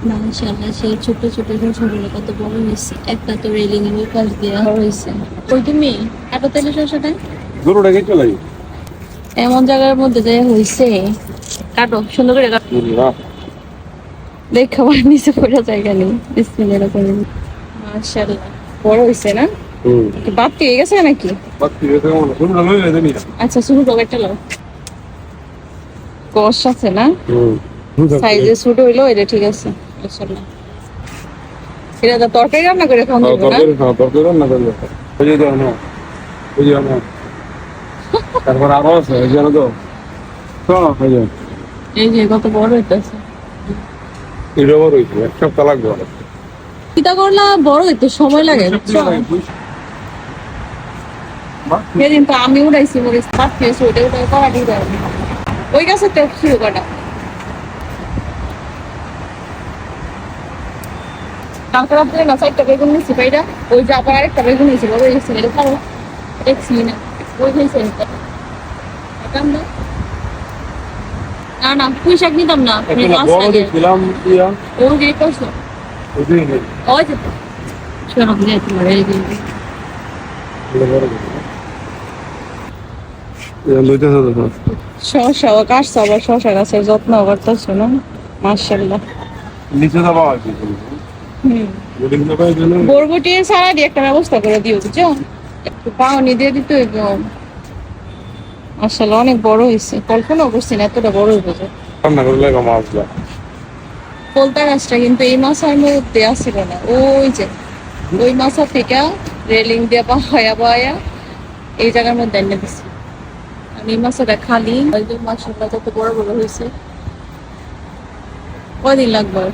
মাশাআল্লাহ, সেই ছোট ছোট শসাগুলো কত বড় হয়েছে। একটা তো রেলিং এর পাশ দিয়ে হয়েছে। ওই তুমি কাটো তেলে শসাটা গরুটাকে চলাই এমন জায়গার মধ্যে যে হয়েছে। কাটো সুন্দর করে কাটো। দেখা নিচে পড়া জায়গা নেই। বিসমিল্লাহ করে মাশাআল্লাহ বড় হয়েছে না? বাড়তি হয়ে গেছে নাকি? আচ্ছা শুরু করো, একটা লাও। কষ আছে না? সাইজে ছোট হইলো, এটা ঠিক আছে। মাশাআল্লাহ, এটা তো তরকারি রান্না করে খাওয়া যাবে না? তরকারি রান্না করলে বুঝে দাও না, বুঝে না। তারপর আরো আছে জানো তো, এই যে কত বড় হইতেছে। এটা বড় হয়েছে, এক সপ্তাহ লাগবে। চিন্তা করলা বড় হইতে সময় লাগে, বুঝছো? সেদিন তো আমি উড়াইছি মরিচ পাঠিয়েছি, ওইটা ওটা করা ঠিক আছে। ওই গাছের তো শুরু করা কালকে রাত্রে না 4টা বেগুন নিয়েছি পাইরা। ওই যে আবার আরেকটা বেগুন নিয়েছি, বড় হয়েছে। এটা খাবো দেখছি না, ওই হয়েছে না না পুঁই শাক নিতাম না। ও যে করছো ওই যে শোনো বুঝে তোমার এই যে শসা কাটছো, আবার শসা গাছের যত্ন করতেছো না? মাশাআল্লাহ। বরবটি সারা দিয়ে একটা ব্যবস্থা করে দিও, বুঝছো? একটু পাওনি দিয়ে দিতে হইব। মাশাআল্লাহ অনেক বড় হয়েছে, কল্পনাও করছি না এতটা বড় হইব। পোলতা গাছটা কিন্তু এই মাছের মধ্যে আসছিল না। ওই যে ওই মাছা থেকে রেলিং দিয়ে পাহায়া এই জায়গার মধ্যে এনে দিচ্ছি। আর এই মাছটা খালি মাছটা যত বড় বড় হয়েছে। কদিন লাগবে?